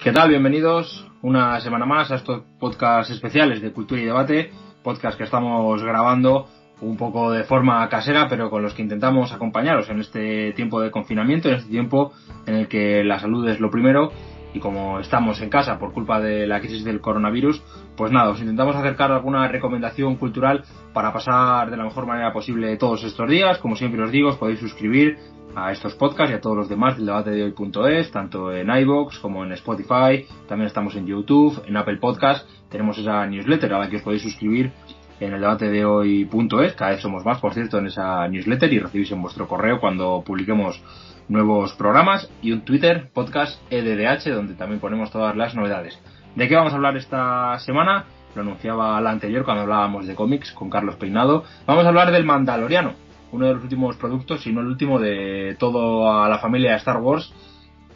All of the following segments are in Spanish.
¿Qué tal? Bienvenidos una semana más a estos podcasts especiales de Cultura y Debate, podcast que estamos grabando un poco de forma casera, pero con los que intentamos acompañaros en este tiempo de confinamiento, en este tiempo en el que la salud es lo primero, y como estamos en casa por culpa de la crisis del coronavirus, pues nada, os intentamos acercar alguna recomendación cultural para pasar de la mejor manera posible todos estos días. Como siempre os digo, os podéis suscribir a estos podcasts y a todos los demás del debate de hoy.es, tanto en iVoox como en Spotify. También estamos en YouTube, en Apple Podcast. Tenemos esa newsletter a la que os podéis suscribir en el debate de hoy.es. Cada vez somos más, por cierto, en esa newsletter, y recibís en vuestro correo cuando publiquemos nuevos programas, y un Twitter, podcast EDDH, donde también ponemos todas las novedades. ¿De qué vamos a hablar esta semana? Lo anunciaba la anterior cuando hablábamos de cómics con Carlos Peinado. Vamos a hablar del Mandaloriano, uno de los últimos productos, si no el último, de toda la familia de Star Wars.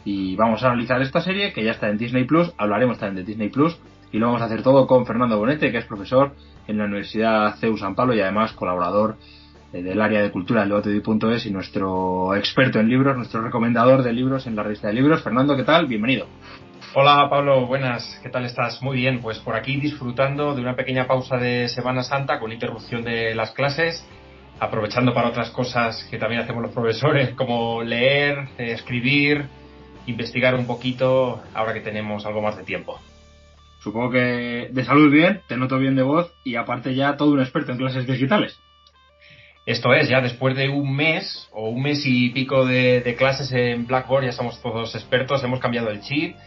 Y vamos a analizar esta serie, que ya está en Disney Plus. Hablaremos también de Disney Plus, y lo vamos a hacer todo con Fernando Bonete, que es profesor en la Universidad CEU San Pablo y además colaborador del área de cultura del debate de hoy.es y nuestro experto en libros, nuestro recomendador de libros en la revista de libros. Fernando, ¿qué tal? Bienvenido. Hola Pablo, buenas, ¿qué tal estás? Muy bien, pues por aquí disfrutando de una pequeña pausa de Semana Santa con interrupción de las clases, aprovechando para otras cosas que también hacemos los profesores, como leer, escribir, investigar un poquito, ahora que tenemos algo más de tiempo. Supongo que de salud bien, te noto bien de voz, y aparte ya todo un experto en clases digitales. Esto es, ya después de un mes o un mes y pico de clases en Blackboard, ya somos todos expertos, hemos cambiado el chip.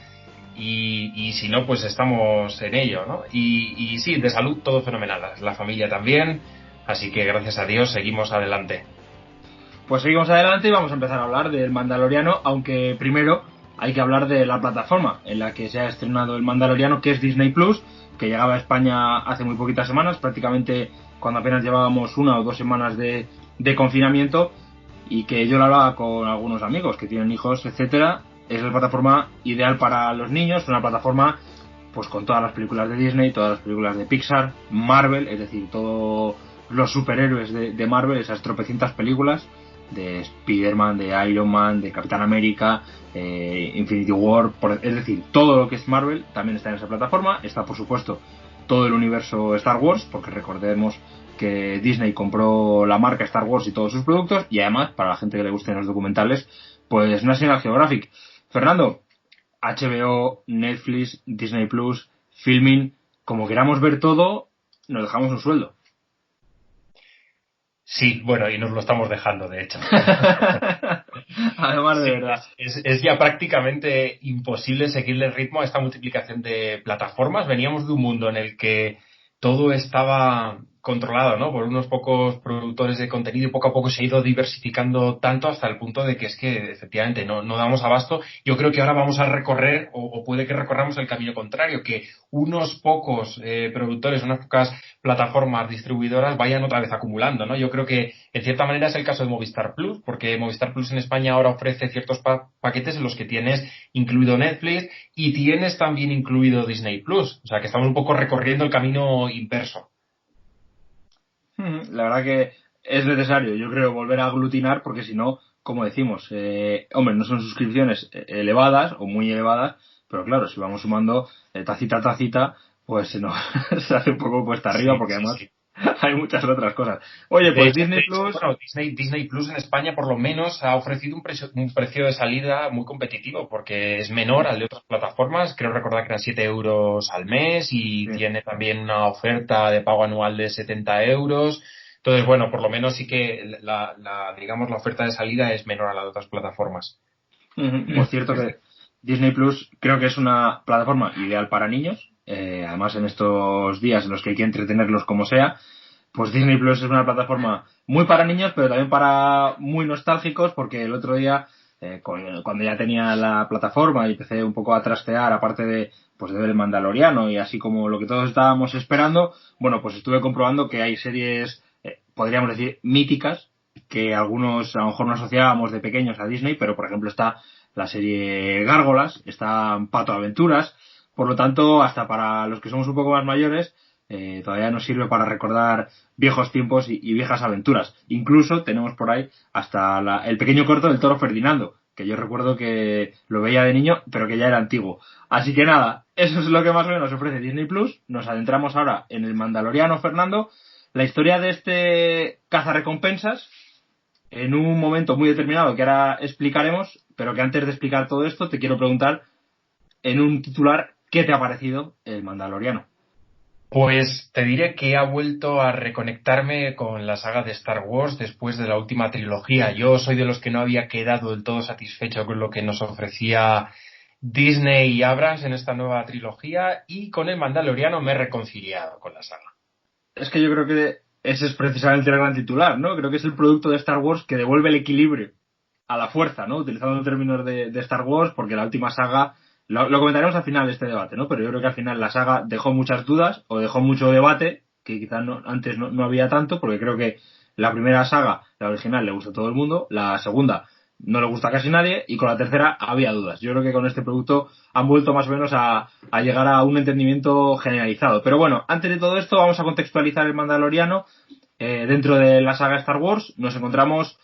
Y si no, pues estamos en ello, ¿no? Y sí, de salud todo fenomenal, la familia también, así que gracias a Dios seguimos adelante. Pues seguimos adelante y vamos a empezar a hablar del Mandaloriano, aunque primero hay que hablar de la plataforma en la que se ha estrenado el Mandaloriano, que es Disney Plus, que llegaba a España hace muy poquitas semanas, prácticamente cuando apenas llevábamos 1 o 2 semanas de confinamiento, y que yo lo hablaba con algunos amigos que tienen hijos, etcétera. Es la plataforma ideal para los niños, una plataforma pues con todas las películas de Disney, todas las películas de Pixar, Marvel, es decir, todos los superhéroes de Marvel, esas tropecientas películas de Spider-Man, de Iron Man, de Capitán América, Infinity War, es decir, todo lo que es Marvel también está en esa plataforma. Está, por supuesto, todo el universo Star Wars, porque recordemos que Disney compró la marca Star Wars y todos sus productos, y además, para la gente que le gusten los documentales, pues National Geographic. Fernando, HBO, Netflix, Disney Plus, Filmin, como queramos ver todo, nos dejamos un sueldo. Sí, bueno, y nos lo estamos dejando, de hecho. Además, de sí, verdad. Es ya prácticamente imposible seguirle el ritmo a esta multiplicación de plataformas. Veníamos de un mundo en el que todo estaba controlado, ¿no?, por unos pocos productores de contenido, y poco a poco se ha ido diversificando tanto hasta el punto de que es que efectivamente no damos abasto. Yo creo que ahora vamos a recorrer, o puede que recorramos el camino contrario, que unos pocos productores, unas pocas plataformas distribuidoras vayan otra vez acumulando, ¿no? Yo creo que en cierta manera es el caso de Movistar Plus, porque Movistar Plus en España ahora ofrece ciertos paquetes en los que tienes incluido Netflix y tienes también incluido Disney Plus. O sea que estamos un poco recorriendo el camino inverso. La verdad que es necesario, yo creo, volver a aglutinar, porque si no, como decimos, hombre, no son suscripciones elevadas o muy elevadas, pero claro, si vamos sumando tacita a tacita, pues no, se hace un poco cuesta arriba, porque además Sí. hay muchas otras cosas. Oye, pues Disney Plus... Bueno, Disney Plus en España por lo menos ha ofrecido un precio de salida muy competitivo, porque es menor al de otras plataformas. Creo recordar que eran 7 euros al mes, y Sí. tiene también una oferta de pago anual de 70 euros. Entonces, bueno, por lo menos sí que digamos, la oferta de salida es menor a la de otras plataformas. Pues cierto que Disney Plus creo que es una plataforma ideal para niños, además en estos días en los que hay que entretenerlos como sea. Pues Disney Plus es una plataforma muy para niños, pero también para muy nostálgicos, porque el otro día, cuando ya tenía la plataforma y empecé un poco a trastear, aparte de pues de ver el Mandaloriano y así como lo que todos estábamos esperando, bueno, pues estuve comprobando que hay series, podríamos decir, míticas, que algunos a lo mejor no asociábamos de pequeños a Disney, pero por ejemplo está la serie Gárgolas, está Pato Aventuras. Por lo tanto, hasta para los que somos un poco más mayores, todavía nos sirve para recordar viejos tiempos y viejas aventuras. Incluso tenemos por ahí hasta el pequeño corto del Toro Ferdinando, que yo recuerdo que lo veía de niño, pero que ya era antiguo. Así que nada, eso es lo que más o menos ofrece Disney Plus. Nos adentramos ahora en el Mandaloriano, Fernando. La historia de este cazarrecompensas, en un momento muy determinado que ahora explicaremos, pero que antes de explicar todo esto te quiero preguntar en un titular, ¿qué te ha parecido el Mandaloriano? Pues te diré que ha vuelto a reconectarme con la saga de Star Wars después de la última trilogía. Yo soy de los que no había quedado del todo satisfecho con lo que nos ofrecía Disney y Abrams en esta nueva trilogía, y con el Mandaloriano me he reconciliado con la saga. Es que yo creo que ese es precisamente el gran titular, ¿no? Creo que es el producto de Star Wars que devuelve el equilibrio a la fuerza, ¿no? Utilizando términos de Star Wars, porque la última saga, lo comentaremos al final de este debate, ¿no? Pero yo creo que al final la saga dejó muchas dudas o dejó mucho debate, que quizás antes no había tanto, porque creo que la primera saga, la original, le gusta a todo el mundo, la segunda no le gusta a casi nadie, y con la tercera había dudas. Yo creo que con este producto han vuelto más o menos a llegar a un entendimiento generalizado. Pero bueno, antes de todo esto vamos a contextualizar el Mandaloriano. Dentro de la saga Star Wars nos encontramos,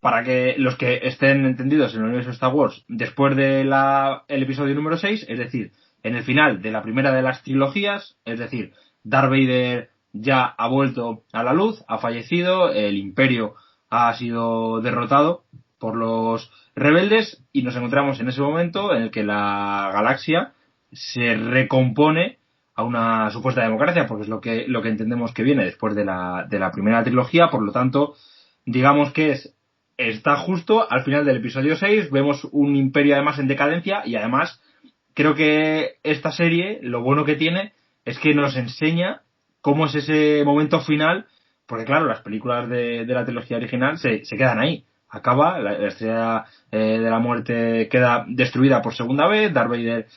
para que los que estén entendidos en el universo de Star Wars, después de el episodio número 6, es decir, en el final de la primera de las trilogías, es decir, Darth Vader ya ha vuelto a la luz, ha fallecido, el Imperio ha sido derrotado por los rebeldes, y nos encontramos en ese momento en el que la galaxia se recompone a una supuesta democracia, porque es lo que entendemos que viene después de la primera trilogía. Por lo tanto, digamos que está justo al final del episodio 6, vemos un imperio además en decadencia, y además creo que esta serie lo bueno que tiene es que nos enseña cómo es ese momento final, porque claro, las películas de la trilogía original se quedan ahí. Acaba, la estrella de la muerte queda destruida por segunda vez, Darth Vader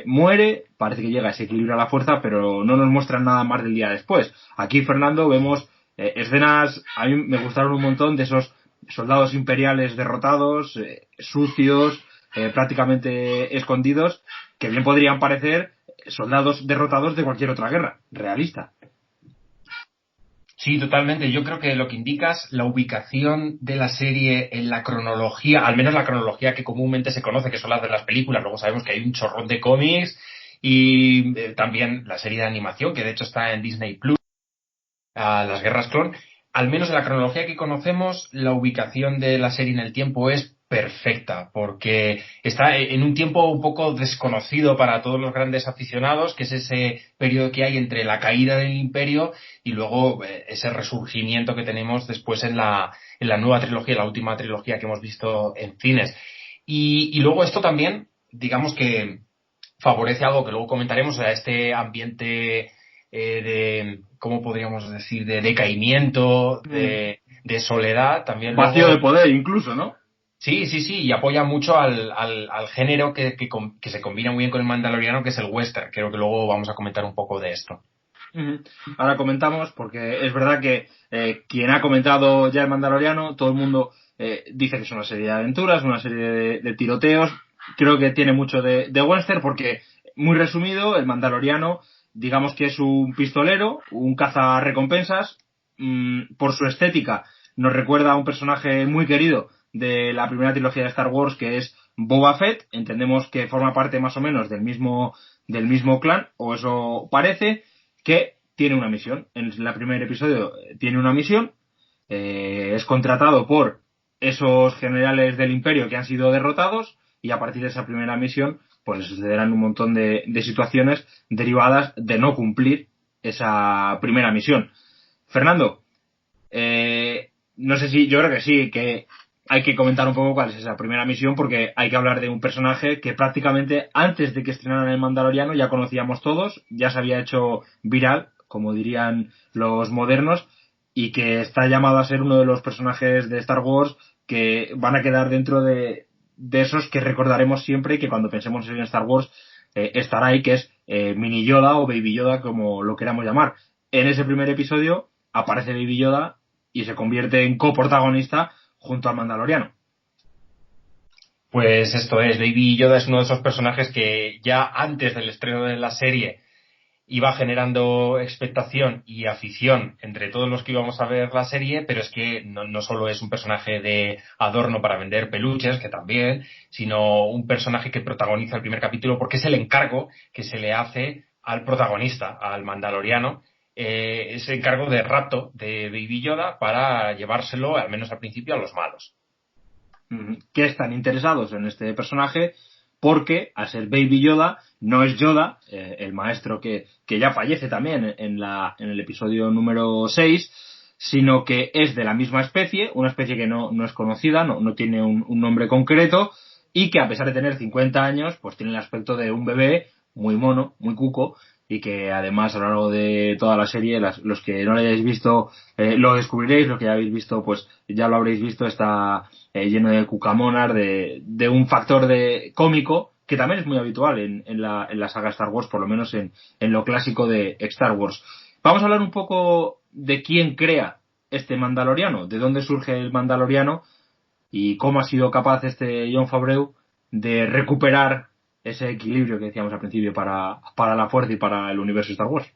muere, parece que llega ese equilibrio a la fuerza, pero no nos muestran nada más del día después. Aquí, Fernando, vemos escenas, a mí me gustaron un montón, de esos soldados imperiales derrotados, sucios, prácticamente escondidos, que bien podrían parecer soldados derrotados de cualquier otra guerra realista. Sí, totalmente. Yo creo que lo que indicas, la ubicación de la serie en la cronología, al menos la cronología que comúnmente se conoce, que son las de las películas. Luego sabemos que hay un chorrón de cómics y también la serie de animación, que de hecho está en Disney Plus, las Guerras Clon. Al menos en la cronología que conocemos, la ubicación de la serie en el tiempo es perfecta, porque está en un tiempo un poco desconocido para todos los grandes aficionados, que es ese periodo que hay entre la caída del Imperio y luego ese resurgimiento que tenemos después en la nueva trilogía, la última trilogía que hemos visto en cines. Y luego esto también, digamos que favorece algo que luego comentaremos, a este ambiente de, ¿cómo podríamos decir?, de decaimiento, de soledad, también Vacío luego. de poder incluso, ¿no? Sí, sí, sí, y apoya mucho al género que se combina muy bien con el Mandaloriano, que es el western. Creo que luego vamos a comentar un poco de esto. Ahora comentamos, porque es verdad que quien ha comentado ya el Mandaloriano, todo el mundo dice que es una serie de aventuras, una serie de tiroteos. Creo que tiene mucho de western, porque, muy resumido, el Mandaloriano, digamos que es un pistolero, un cazarrecompensas. Por su estética nos recuerda a un personaje muy querido de la primera trilogía de Star Wars, que es Boba Fett. Entendemos que forma parte más o menos del mismo clan, o eso parece, que tiene una misión. En el primer episodio tiene una misión, es contratado por esos generales del Imperio que han sido derrotados, y a partir de esa primera misión pues sucederán un montón de situaciones derivadas de no cumplir esa primera misión. Fernando, no sé si, yo creo que sí, que hay que comentar un poco cuál es esa primera misión, porque hay que hablar de un personaje que prácticamente antes de que estrenaran el Mandaloriano ya conocíamos todos, ya se había hecho viral, como dirían los modernos, y que está llamado a ser uno de los personajes de Star Wars que van a quedar dentro de esos que recordaremos siempre, y que cuando pensemos en Star Wars estará ahí, que es Mini Yoda o Baby Yoda, como lo queramos llamar. En ese primer episodio aparece Baby Yoda y se convierte en coprotagonista junto al Mandaloriano. Pues esto es, Baby Yoda es uno de esos personajes que ya antes del estreno de la serie iba generando expectación y afición entre todos los que íbamos a ver la serie, pero es que no solo es un personaje de adorno para vender peluches, que también, sino un personaje que protagoniza el primer capítulo porque es el encargo que se le hace al protagonista, al mandaloriano, ese encargo de rapto de Baby Yoda para llevárselo, al menos al principio, a los malos. Que están interesados en este personaje porque, al ser Baby Yoda, no es Yoda, el maestro que ya fallece también en el episodio número 6, sino que es de la misma especie, una especie que no es conocida, no tiene un nombre concreto, y que a pesar de tener 50 años, pues tiene el aspecto de un bebé muy mono, muy cuco, y que además a lo largo de toda la serie, los que no lo hayáis visto lo descubriréis, los que ya habéis visto pues ya lo habréis visto, está lleno de cucamonas, de un factor de cómico que también es muy habitual en la saga Star Wars, por lo menos en lo clásico de Star Wars. Vamos a hablar un poco de quién crea este Mandaloriano, de dónde surge el Mandaloriano y cómo ha sido capaz este Jon Favreau de recuperar ese equilibrio que decíamos al principio para la fuerza y para el universo Star Wars.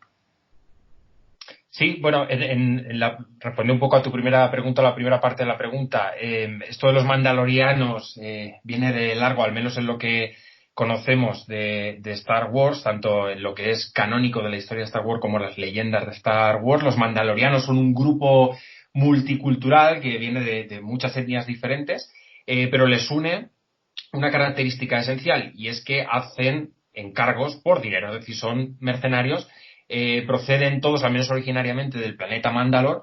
Sí, bueno, respondiendo un poco a tu primera pregunta, la primera parte de la pregunta, esto de los mandalorianos viene de largo, al menos en lo que conocemos de Star Wars, tanto en lo que es canónico de la historia de Star Wars como las leyendas de Star Wars. Los mandalorianos son un grupo multicultural que viene de muchas etnias diferentes, pero les une una característica esencial, y es que hacen encargos por dinero, es decir, son mercenarios, proceden todos, al menos originariamente, del planeta Mandalor,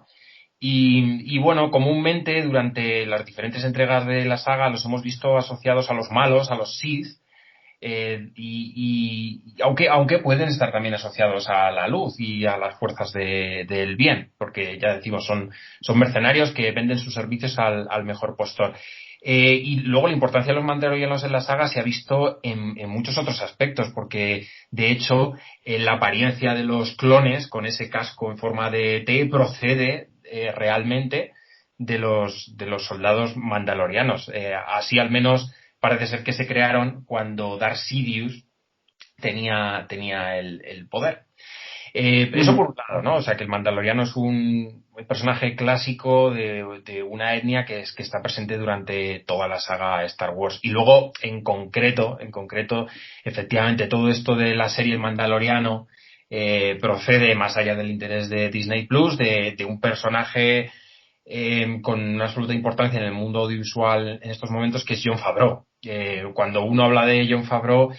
y bueno, comúnmente durante las diferentes entregas de la saga los hemos visto asociados a los malos, a los Sith, y aunque pueden estar también asociados a la luz y a las fuerzas del bien, porque ya decimos, son mercenarios que venden sus servicios al mejor postor. Y luego la importancia de los mandalorianos en la saga se ha visto en muchos otros aspectos, porque de hecho la apariencia de los clones con ese casco en forma de T procede realmente de los soldados mandalorianos. Así al menos parece ser que se crearon cuando Darth Sidious tenía el poder. Eso por un lado, ¿no? O sea, que el mandaloriano es un personaje clásico de una etnia que está presente durante toda la saga Star Wars. Y luego, en concreto, efectivamente, todo esto de la serie El Mandaloriano procede, más allá del interés de Disney Plus, de un personaje con una absoluta importancia en el mundo audiovisual en estos momentos, que es Jon Favreau. Cuando uno habla de Jon Favreau,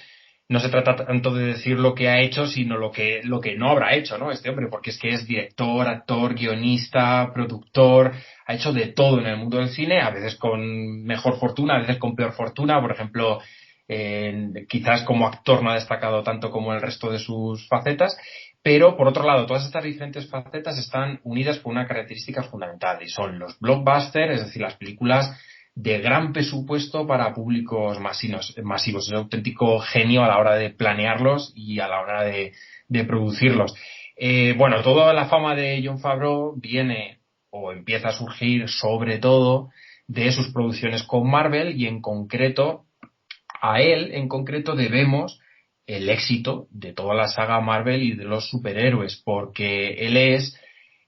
no se trata tanto de decir lo que ha hecho, sino lo que no habrá hecho, ¿no? Este hombre, porque es que es director, actor, guionista, productor, ha hecho de todo en el mundo del cine, a veces con mejor fortuna, a veces con peor fortuna. Por ejemplo, quizás como actor no ha destacado tanto como el resto de sus facetas, pero por otro lado, todas estas diferentes facetas están unidas por una característica fundamental, y son los blockbusters, es decir, las películas de gran presupuesto para públicos masivos. Es un auténtico genio a la hora de planearlos y a la hora de producirlos. Bueno, toda la fama de Jon Favreau viene o empieza a surgir sobre todo de sus producciones con Marvel, y a él en concreto debemos el éxito de toda la saga Marvel y de los superhéroes, porque él es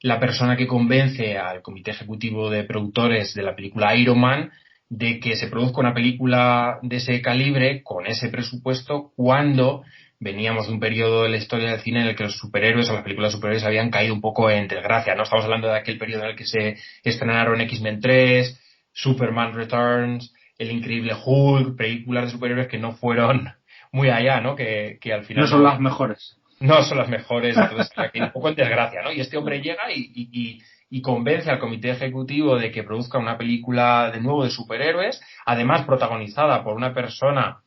la persona que convence al comité ejecutivo de productores de la película Iron Man de que se produzca una película de ese calibre, con ese presupuesto, cuando veníamos de un periodo de la historia del cine en el que los superhéroes o las películas de superhéroes habían caído un poco en desgracia. No estamos hablando de aquel periodo en el que se estrenaron X-Men 3, Superman Returns, El Increíble Hulk, películas de superhéroes que no fueron muy allá, ¿no? Que al final no son las mejores. No son las mejores, entonces aquí un poco en desgracia, ¿no? Y este hombre llega y convence al comité ejecutivo de que produzca una película de nuevo de superhéroes, además protagonizada por una persona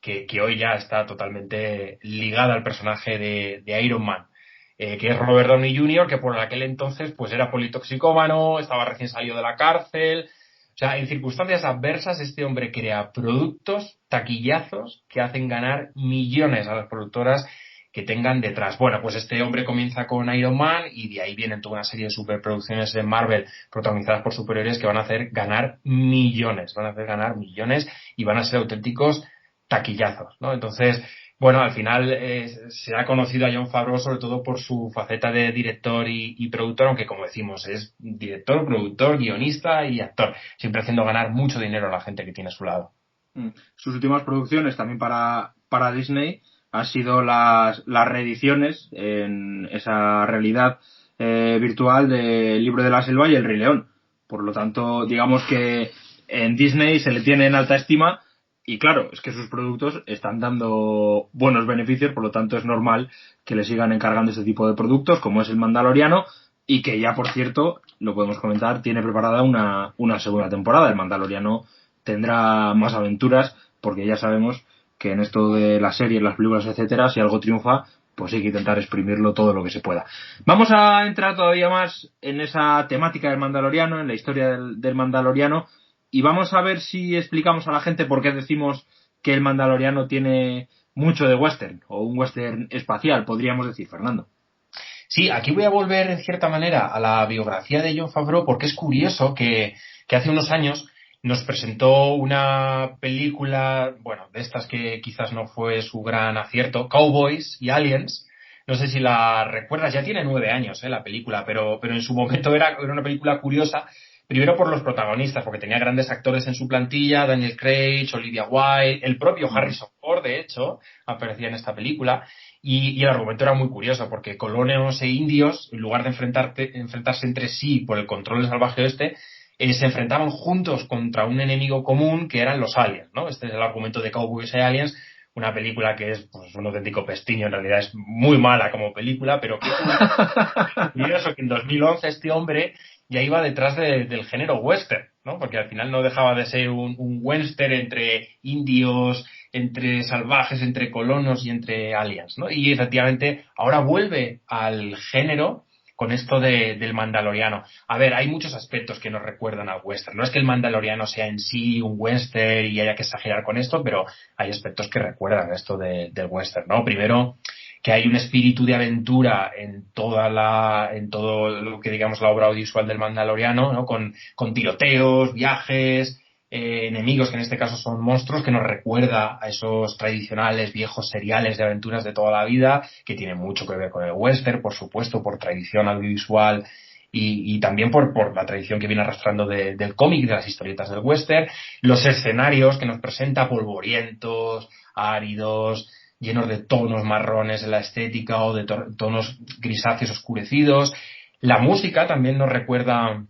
que hoy ya está totalmente ligada al personaje de Iron Man, que es Robert Downey Jr., que por aquel entonces pues era politoxicómano, estaba recién salido de la cárcel. O sea, en circunstancias adversas este hombre crea productos, taquillazos, que hacen ganar millones a las productoras que tengan detrás. Bueno, pues este hombre comienza con Iron Man, y de ahí vienen toda una serie de superproducciones de Marvel protagonizadas por superhéroes que van a hacer ganar millones, y van a ser auténticos taquillazos, ¿no? Entonces, Bueno, al final se ha conocido a Jon Favreau sobre todo por su faceta de director y productor, aunque como decimos, es director, productor, guionista y actor, siempre haciendo ganar mucho dinero a la gente que tiene a su lado. Sus últimas producciones también para Disney han sido las reediciones en esa realidad virtual del Libro de la Selva y El Rey León. Por lo tanto, digamos que en Disney se le tiene en alta estima y claro, es que sus productos están dando buenos beneficios, por lo tanto es normal que le sigan encargando este tipo de productos, como es El Mandaloriano, y que ya, por cierto, lo podemos comentar, tiene preparada una segunda temporada. El Mandaloriano tendrá más aventuras, porque ya sabemos que en esto de las series, las películas, etcétera, si algo triunfa, pues hay que intentar exprimirlo todo lo que se pueda. Vamos a entrar todavía más en esa temática del Mandaloriano, en la historia del Mandaloriano, y vamos a ver si explicamos a la gente por qué decimos que el Mandaloriano tiene mucho de western, o un western espacial, podríamos decir, Fernando. Sí, aquí voy a volver en cierta manera a la biografía de Jon Favreau porque es curioso que hace unos años nos presentó una película, bueno, de estas que quizás no fue su gran acierto, Cowboys y Aliens. No sé si la recuerdas, ya tiene 9 años la película, pero en su momento era una película curiosa, primero por los protagonistas, porque tenía grandes actores en su plantilla, Daniel Craig, Olivia Wilde, el propio Harrison Ford, de hecho, aparecía en esta película. Y el argumento era muy curioso, porque colonos e indios, en lugar de enfrentarse entre sí por el control del salvaje oeste, se enfrentaban juntos contra un enemigo común que eran los aliens, ¿no? Este es el argumento de Cowboys y Aliens, una película que es pues, un auténtico pestiño, en realidad es muy mala como película, pero qué curioso que en 2011 este hombre ya iba detrás del género western, ¿no? Porque al final no dejaba de ser un western entre indios, entre salvajes, entre colonos y entre aliens, ¿no? Y efectivamente ahora vuelve al género con esto del Mandaloriano. A ver, hay muchos aspectos que nos recuerdan al western. No es que el Mandaloriano sea en sí un western y haya que exagerar con esto, pero hay aspectos que recuerdan esto del western, ¿no? Primero, que hay un espíritu de aventura en todo lo que digamos la obra audiovisual del Mandaloriano, ¿no? Con tiroteos, viajes, enemigos que en este caso son monstruos, que nos recuerda a esos tradicionales viejos seriales de aventuras de toda la vida, que tienen mucho que ver con el western, por supuesto, por tradición audiovisual y también por la tradición que viene arrastrando del cómic, de las historietas del western, los escenarios que nos presenta polvorientos, áridos, llenos de tonos marrones en la estética o de tonos grisáceos oscurecidos. La música también nos recuerda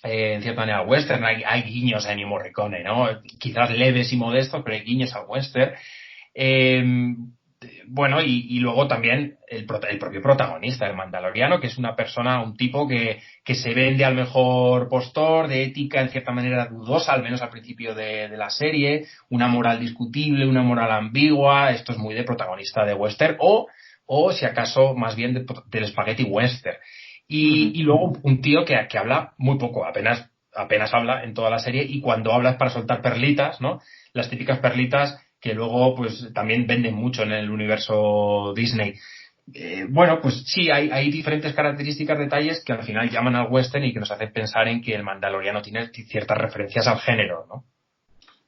en cierta manera al western, hay guiños a Ennio Morricone, ¿no? Quizás leves y modestos, pero hay guiños al western. Eh, bueno, y luego también el propio protagonista, el Mandaloriano, que es una persona, un tipo que se vende al mejor postor, de ética en cierta manera dudosa, al menos al principio de la serie, una moral discutible, una moral ambigua, esto es muy de protagonista de western, o si acaso más bien del spaghetti western. Y luego un tío que habla muy poco, apenas habla en toda la serie, y cuando habla es para soltar perlitas, ¿no? Las típicas perlitas que luego pues también venden mucho en el universo Disney. Bueno, pues sí, hay diferentes características, detalles que al final llaman al western y que nos hacen pensar en que el Mandaloriano tiene ciertas referencias al género, ¿no?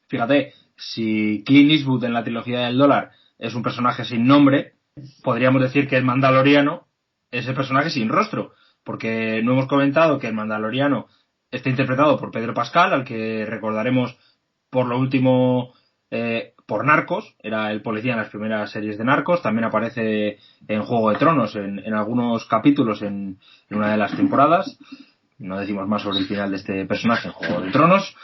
Fíjate, si Clint Eastwood en la trilogía del dólar es un personaje sin nombre, podríamos decir que el Mandaloriano es el personaje sin rostro, porque no hemos comentado que el Mandaloriano está interpretado por Pedro Pascal, al que recordaremos por lo último por Narcos, era el policía en las primeras series de Narcos, también aparece en Juego de Tronos en algunos capítulos en una de las temporadas. No decimos más sobre el final de este personaje en Juego de Tronos,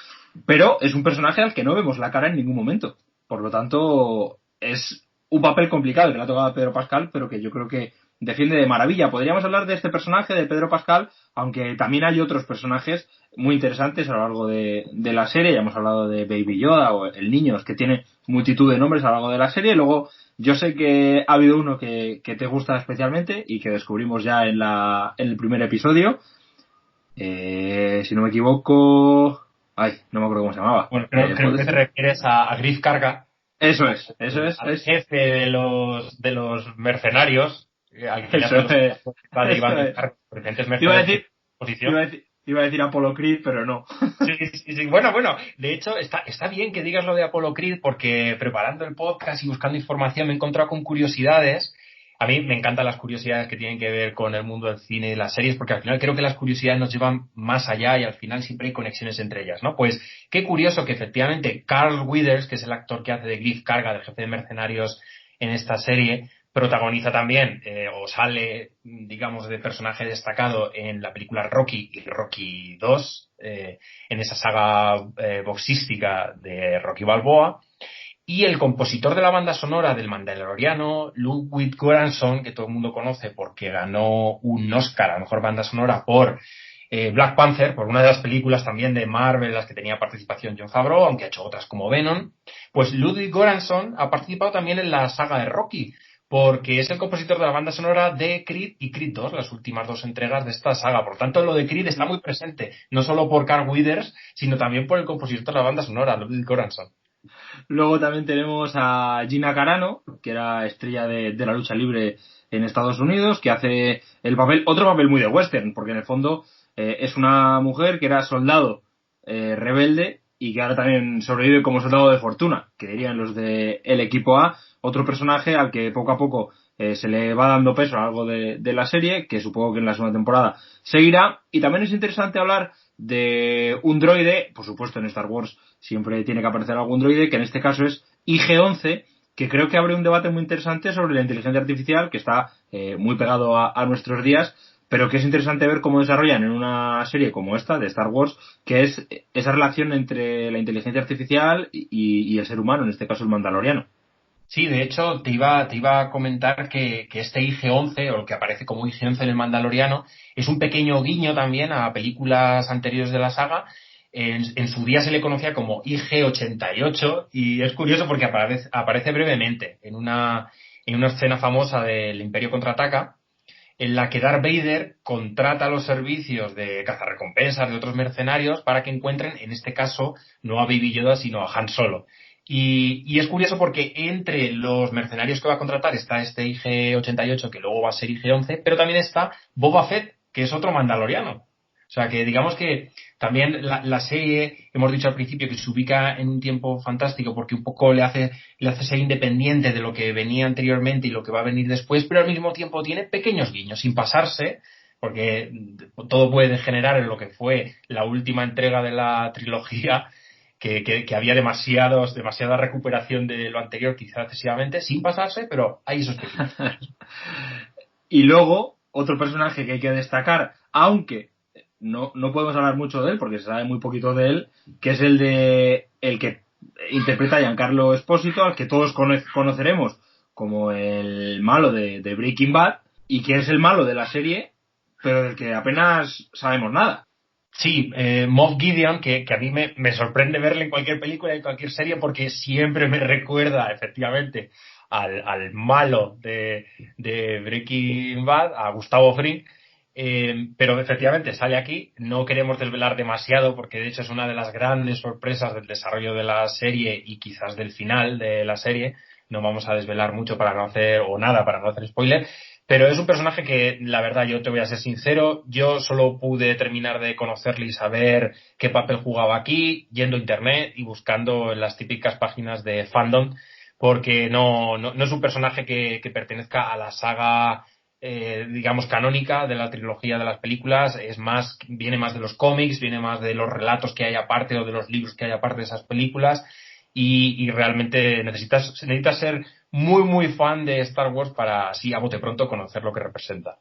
pero es un personaje al que no vemos la cara en ningún momento. Por lo tanto, es un papel complicado el que le ha tocado a Pedro Pascal, pero que yo creo que defiende de maravilla. Podríamos hablar de este personaje, de Pedro Pascal, aunque también hay otros personajes muy interesantes a lo largo de la serie. Ya hemos hablado de Baby Yoda o el niño, es que tiene multitud de nombres a lo largo de la serie. Luego, yo sé que ha habido uno que te gusta especialmente y que descubrimos ya en el primer episodio. Si no me equivoco... Ay, no me acuerdo cómo se llamaba. Bueno, creo que te refieres a Griff Karga. Eso es. Al jefe de los mercenarios, al que eso es. va derivando presentes mercenarios. Iba a decir Apollo Creed, pero no. Sí, sí, sí. Bueno, de hecho está bien que digas lo de Apollo Creed porque preparando el podcast y buscando información me he encontrado con curiosidades. A mí me encantan las curiosidades que tienen que ver con el mundo del cine y las series porque al final creo que las curiosidades nos llevan más allá y al final siempre hay conexiones entre ellas, ¿no? Pues qué curioso que efectivamente Carl Weathers, que es el actor que hace de Griff Karga, del jefe de mercenarios en esta serie, protagoniza también o sale, digamos, de personaje destacado en la película Rocky y Rocky 2, en esa saga boxística de Rocky Balboa. Y el compositor de la banda sonora del Mandaloriano, Ludwig Göransson, que todo el mundo conoce porque ganó un Oscar a la mejor banda sonora por Black Panther, por una de las películas también de Marvel en las que tenía participación Jon Favreau, aunque ha hecho otras como Venom, pues Ludwig Göransson ha participado también en la saga de Rocky, porque es el compositor de la banda sonora de Creed y Creed 2, las últimas dos entregas de esta saga. Por tanto, lo de Creed está muy presente, no solo por Carl Weathers, sino también por el compositor de la banda sonora, Ludwig Göransson. Luego también tenemos a Gina Carano, que era estrella de la lucha libre en Estados Unidos, que hace otro papel muy de western, porque en el fondo es una mujer que era soldado rebelde y que ahora también sobrevive como soldado de fortuna, que dirían los de el equipo A, otro personaje al que poco a poco se le va dando peso a lo largo de la serie, que supongo que en la segunda temporada seguirá. Y también es interesante hablar de un droide, por supuesto en Star Wars siempre tiene que aparecer algún droide, que en este caso es IG-11, que creo que abre un debate muy interesante sobre la inteligencia artificial, que está muy pegado a nuestros días, pero que es interesante ver cómo desarrollan en una serie como esta, de Star Wars, que es esa relación entre la inteligencia artificial y el ser humano, en este caso el mandaloriano. Sí, de hecho, te iba a comentar que este IG-11, o lo que aparece como IG-11 en el Mandaloriano, es un pequeño guiño también a películas anteriores de la saga. En su día se le conocía como IG-88 y es curioso porque aparece brevemente en una escena famosa del Imperio Contraataca, en la que Darth Vader contrata los servicios de cazarrecompensas de otros mercenarios para que encuentren, en este caso, no a Baby Yoda, sino a Han Solo. Y es curioso porque entre los mercenarios que va a contratar está este IG-88, que luego va a ser IG-11, pero también está Boba Fett, que es otro mandaloriano. O sea que digamos que también la serie, hemos dicho al principio que se ubica en un tiempo fantástico porque un poco le hace ser independiente de lo que venía anteriormente y lo que va a venir después, pero al mismo tiempo tiene pequeños guiños, sin pasarse, porque todo puede degenerar en lo que fue la última entrega de la trilogía, que había demasiada recuperación de lo anterior, quizá excesivamente, sin pasarse, pero hay esos pequeños. Y luego, otro personaje que hay que destacar, aunque no podemos hablar mucho de él, porque se sabe muy poquito de él, que es el que interpreta a Giancarlo Espósito, al que todos conoceremos como el malo de Breaking Bad, y que es el malo de la serie, pero del que apenas sabemos nada. Sí, Moff Gideon, que a mí me sorprende verle en cualquier película, en cualquier serie, porque siempre me recuerda, efectivamente, al malo de Breaking Bad, a Gustavo Fring, pero efectivamente sale aquí. No queremos desvelar demasiado, porque de hecho es una de las grandes sorpresas del desarrollo de la serie y quizás del final de la serie. No vamos a desvelar mucho para no hacer, o nada para no hacer spoiler. Pero es un personaje que, la verdad, yo te voy a ser sincero, yo solo pude terminar de conocerle y saber qué papel jugaba aquí, yendo a internet y buscando en las típicas páginas de fandom, porque no es un personaje que pertenezca a la saga, digamos, canónica de la trilogía de las películas, viene más de los cómics, viene más de los relatos que hay aparte o de los libros que hay aparte de esas películas, y realmente necesitas ser muy fan de Star Wars para así a bote pronto conocer lo que representa.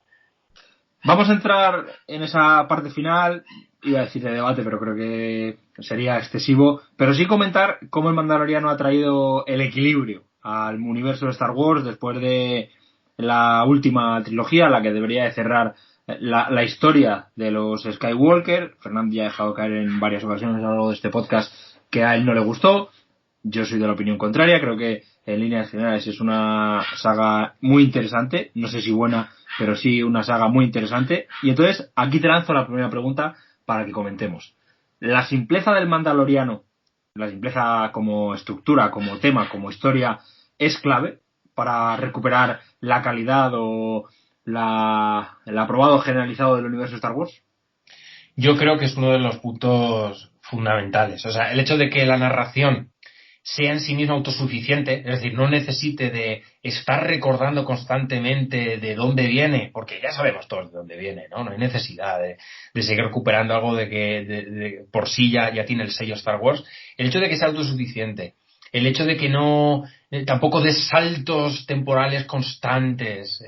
Vamos a entrar en esa parte final, iba a decir de debate, pero creo que sería excesivo, pero sí comentar cómo el Mandaloriano ha traído el equilibrio al universo de Star Wars después de la última trilogía, la que debería de cerrar la historia de los Skywalker. Fernando ya ha dejado caer en varias ocasiones a lo largo de este podcast que a él no le gustó. Yo soy de la opinión contraria, creo que en líneas generales es una saga muy interesante, no sé si buena, pero sí una saga muy interesante. Y entonces aquí te lanzo la primera pregunta para que comentemos. La simpleza del Mandaloriano, la simpleza como estructura, como tema, como historia, es clave para recuperar la calidad o el aprobado generalizado del universo Star Wars. yo creo que es uno de los puntos fundamentales. O sea, el hecho de que la narración sea en sí misma autosuficiente, es decir, no necesite de estar recordando constantemente de dónde viene, porque ya sabemos todos de dónde viene, ¿no? No hay necesidad de seguir recuperando algo de que por sí ya tiene el sello Star Wars. El hecho de que sea autosuficiente, el hecho de que no tampoco de saltos temporales constantes,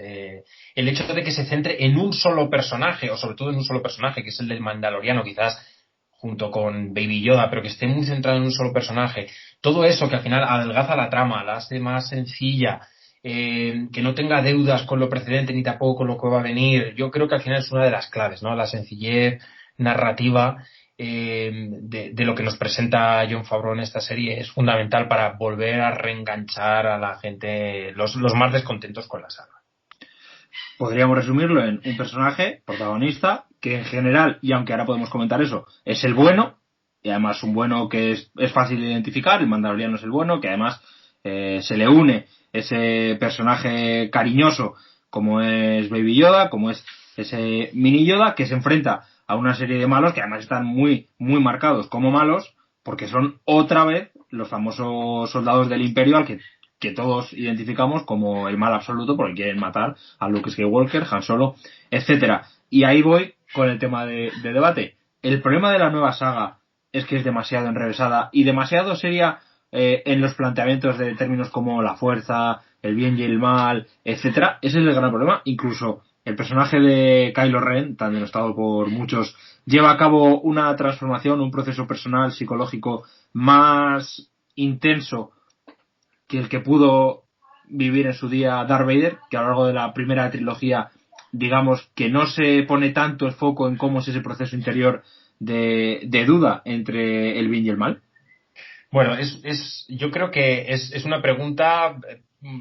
el hecho de que se centre en un solo personaje, o sobre todo en un solo personaje, que es el del Mandaloriano, quizás junto con Baby Yoda, pero que esté muy centrado en un solo personaje. Todo eso que al final adelgaza la trama, la hace más sencilla, que no tenga deudas con lo precedente ni tampoco con lo que va a venir, yo creo que al final es una de las claves, ¿no? La sencillez narrativa de lo que nos presenta Jon Favreau en esta serie es fundamental para volver a reenganchar a la gente, los más descontentos con la saga. Podríamos resumirlo en un personaje protagonista que en general, y aunque ahora podemos comentar eso, es el bueno, y además un bueno que es fácil de identificar. El Mandaloriano es el bueno, que además se le une ese personaje cariñoso como es Baby Yoda, como es ese mini Yoda, que se enfrenta a una serie de malos que además están muy marcados como malos, porque son otra vez los famosos soldados del Imperio al que todos identificamos como el mal absoluto, porque quieren matar a Luke Skywalker, Han Solo, etcétera. Y ahí voy con el tema de debate. El problema de la nueva saga es que es demasiado enrevesada y demasiado seria en los planteamientos de términos como la fuerza, el bien y el mal, etcétera. Ese es el gran problema. Incluso el personaje de Kylo Ren, tan denostado por muchos, lleva a cabo una transformación, un proceso personal, psicológico más intenso que el que pudo vivir en su día Darth Vader, que a lo largo de la primera trilogía, digamos que no se pone tanto el foco en cómo es ese proceso interior de duda entre el bien y el mal. Bueno, yo creo que es una pregunta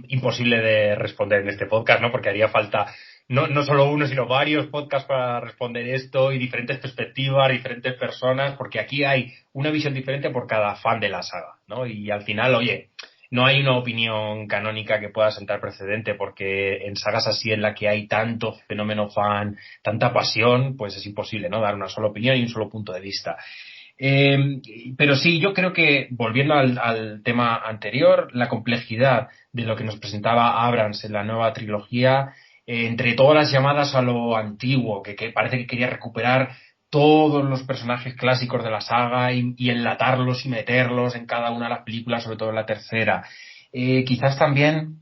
imposible de responder en este podcast, ¿no? Porque haría falta no solo uno, sino varios podcasts para responder esto y diferentes perspectivas, diferentes personas, porque aquí hay una visión diferente por cada fan de la saga, ¿no? Y al final, oye, no hay una opinión canónica que pueda sentar precedente, porque en sagas así en la que hay tanto fenómeno fan, tanta pasión, pues es imposible, ¿no? Dar una sola opinión y un solo punto de vista. Pero sí, yo creo que, volviendo al tema anterior, la complejidad de lo que nos presentaba Abrams en la nueva trilogía, entre todas las llamadas a lo antiguo, que parece que quería recuperar todos los personajes clásicos de la saga y enlatarlos y meterlos en cada una de las películas, sobre todo en la tercera. Quizás también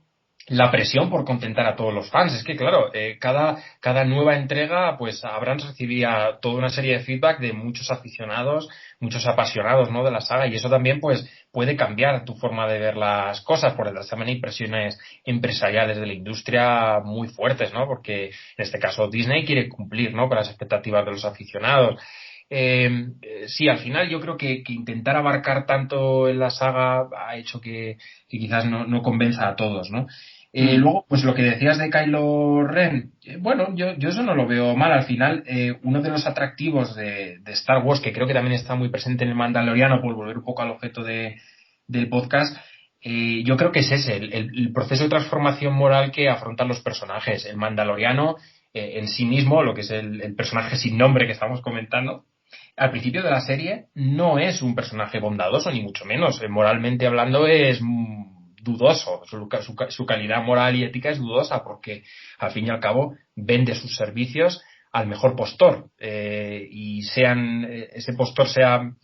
la presión por contentar a todos los fans. Es que, claro, cada nueva entrega, pues Abrams recibía toda una serie de feedback de muchos aficionados, muchos apasionados, ¿no?, de la saga, y eso también, pues, puede cambiar tu forma de ver las cosas. Por detrás también hay presiones empresariales de la industria muy fuertes, ¿no? Porque en este caso Disney quiere cumplir, ¿no?, con las expectativas de los aficionados. Sí, al final yo creo que intentar abarcar tanto en la saga ha hecho que quizás no convenza a todos, ¿no? Luego, pues lo que decías de Kylo Ren, bueno, yo eso no lo veo mal. Al final, uno de los atractivos de Star Wars, que creo que también está muy presente en el Mandaloriano, por volver un poco al objeto del podcast, yo creo que es ese, el proceso de transformación moral que afrontan los personajes. El Mandaloriano, en sí mismo, lo que es el personaje sin nombre que estamos comentando, al principio de la serie no es un personaje bondadoso, ni mucho menos. Moralmente hablando es dudoso. Su calidad moral y ética es dudosa, porque al fin y al cabo vende sus servicios al mejor postor, y ese postor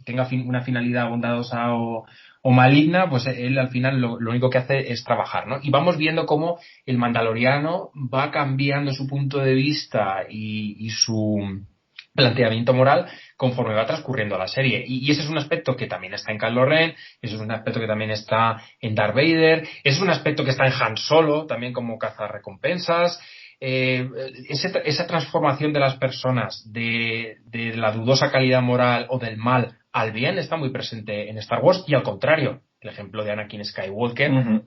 tenga una finalidad bondadosa o maligna, pues él al final lo único que hace es trabajar, ¿no? Y vamos viendo cómo el Mandaloriano va cambiando su punto de vista y su planteamiento moral conforme va transcurriendo la serie. Y ese es un aspecto que también está en Kylo Ren, ese es un aspecto que también está en Darth Vader, ese es un aspecto que está en Han Solo, también como cazarrecompensas. Esa transformación de las personas de la dudosa calidad moral o del mal al bien está muy presente en Star Wars, y al contrario, el ejemplo de Anakin Skywalker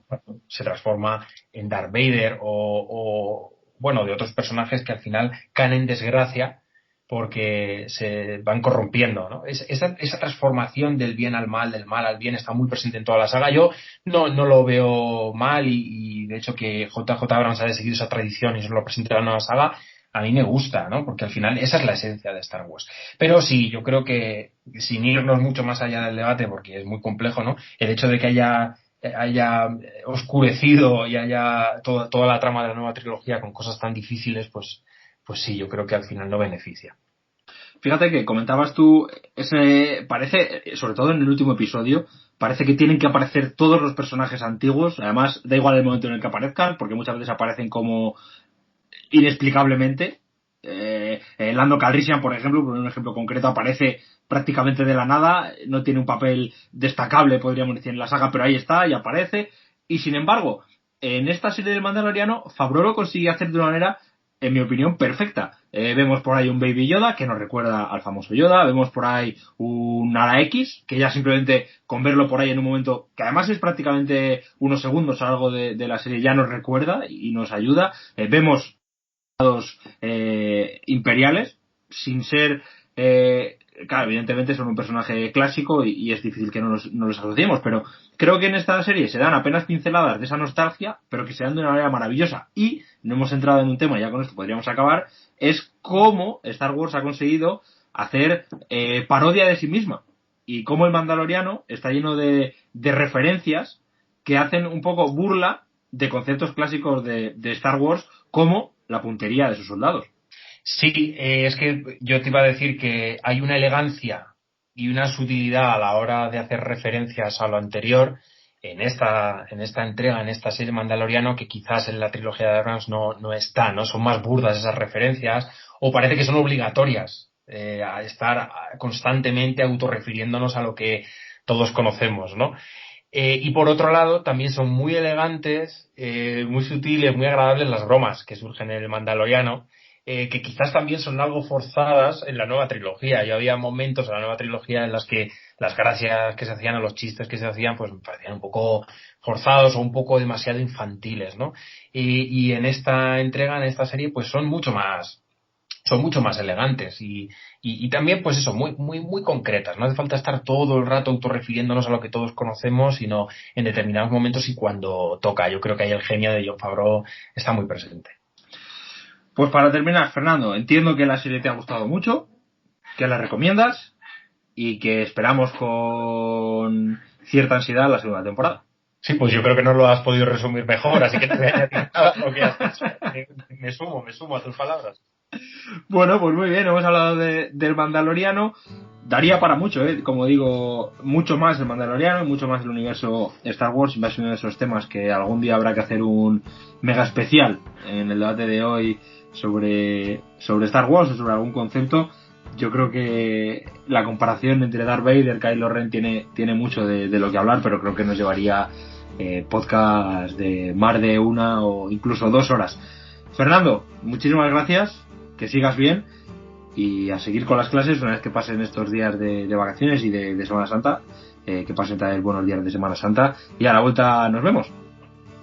se transforma en Darth Vader o bueno, de otros personajes que al final caen en desgracia porque se van corrompiendo, ¿no? Esa transformación del bien al mal, del mal al bien, está muy presente en toda la saga. Yo no lo veo mal, y de hecho que JJ Abrams haya seguido esa tradición y eso lo presenta en la nueva saga, a mí me gusta, ¿no? Porque al final esa es la esencia de Star Wars. Pero sí, yo creo que sin irnos mucho más allá del debate, porque es muy complejo, ¿no? El hecho de que haya oscurecido y haya toda la trama de la nueva trilogía con cosas tan difíciles, pues sí, yo creo que al final no beneficia. Fíjate que comentabas tú, parece, sobre todo en el último episodio, parece que tienen que aparecer todos los personajes antiguos, además da igual el momento en el que aparezcan, porque muchas veces aparecen como inexplicablemente. Lando Calrissian, por ejemplo, por un ejemplo concreto, aparece prácticamente de la nada, no tiene un papel destacable, podríamos decir, en la saga, pero ahí está y aparece. Y sin embargo, en esta serie del Mandaloriano, Favreau lo consigue hacer de una manera, en mi opinión, perfecta. Vemos por ahí un Baby Yoda que nos recuerda al famoso Yoda, vemos por ahí un Ala X, que ya simplemente con verlo por ahí en un momento, que además es prácticamente unos segundos algo de la serie, ya nos recuerda y nos ayuda. Vemos imperiales sin ser claro, evidentemente son un personaje clásico y es difícil que no los asociemos, pero creo que en esta serie se dan apenas pinceladas de esa nostalgia, pero que se dan de una manera maravillosa. Y no hemos entrado en un tema, ya con esto podríamos acabar, es cómo Star Wars ha conseguido hacer parodia de sí misma y cómo el Mandaloriano está lleno de referencias que hacen un poco burla de conceptos clásicos de Star Wars, como la puntería de sus soldados. Sí, es que yo te iba a decir que hay una elegancia y una sutilidad a la hora de hacer referencias a lo anterior en esta entrega, en esta serie Mandaloriano, que quizás en la trilogía de Abrams no está, ¿no? Son más burdas esas referencias, o parece que son obligatorias a estar constantemente autorrefiriéndonos a lo que todos conocemos, ¿no? Y por otro lado, también son muy elegantes, muy sutiles, muy agradables las bromas que surgen en el Mandaloriano, que quizás también son algo forzadas en la nueva trilogía. Yo había momentos en la nueva trilogía en las que las gracias que se hacían o los chistes que se hacían, pues me parecían un poco forzados o un poco demasiado infantiles, ¿no? Y en esta entrega, en esta serie, pues son mucho más elegantes y también pues eso, muy concretas. No hace falta estar todo el rato autorrefiriéndonos a lo que todos conocemos, sino en determinados momentos y cuando toca. Yo creo que ahí el genio de Jon Favreau está muy presente. Pues para terminar, Fernando, entiendo que la serie te ha gustado mucho, que la recomiendas y que esperamos con cierta ansiedad la segunda temporada. Sí, pues yo creo que no lo has podido resumir mejor, así que no voy a añadir nada a lo que has dicho. Me sumo a tus palabras. Bueno, pues muy bien, hemos hablado del Mandaloriano. Daría para mucho, como digo, mucho más del Mandaloriano, mucho más del universo Star Wars. Va a ser uno de esos temas que algún día habrá que hacer un mega especial en el debate de hoy sobre Star Wars o sobre algún concepto. Yo creo que la comparación entre Darth Vader y Kylo Ren tiene mucho de lo que hablar, pero creo que nos llevaría podcast de más de 1 o incluso 2 horas. Fernando, muchísimas gracias, que sigas bien y a seguir con las clases una vez que pasen estos días de vacaciones y de Semana Santa, que pasen también buenos días de Semana Santa y a la vuelta nos vemos.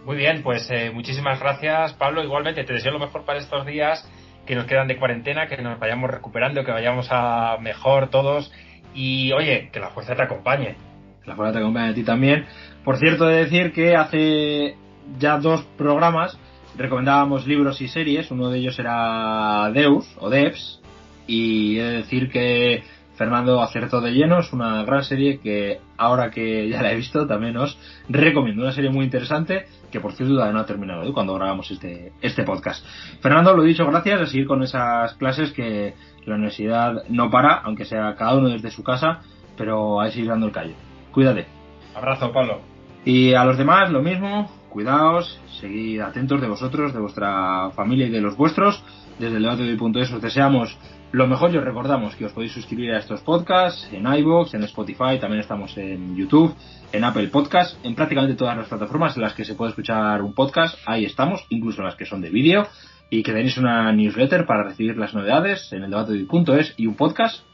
Muy bien, pues muchísimas gracias, Pablo. Igualmente te deseo lo mejor para estos días que nos quedan de cuarentena, que nos vayamos recuperando, que vayamos a mejor todos y oye, que la fuerza te acompañe. La fuerza te acompañe a ti también. Por cierto, de decir que hace ya 2 programas recomendábamos libros y series, uno de ellos era Deus o Devs, y he de decir que Fernando acertó de lleno, es una gran serie que ahora que ya la he visto también os recomiendo, una serie muy interesante que por cierto no ha terminado cuando grabamos este podcast. Fernando, lo dicho, gracias, a seguir con esas clases que la universidad no para, aunque sea cada uno desde su casa, pero hay que seguir dando el callo. Cuídate. Abrazo, Pablo. Y a los demás lo mismo, cuidaos, seguid atentos de vosotros, de vuestra familia y de los vuestros. Desde el debate de hoy.es os deseamos lo mejor y os recordamos que os podéis suscribir a estos podcasts en iVoox, en Spotify, también estamos en YouTube, en Apple Podcasts, en prácticamente todas las plataformas en las que se puede escuchar un podcast, ahí estamos, incluso en las que son de vídeo, y que tenéis una newsletter para recibir las novedades en el debate de hoy.es y un podcast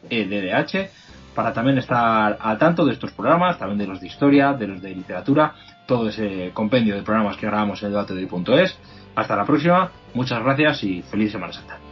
EDDH, para también estar al tanto de estos programas, también de los de historia, de los de literatura, todo ese compendio de programas que grabamos en el debate de hoy.es. Hasta la próxima, muchas gracias y feliz Semana Santa.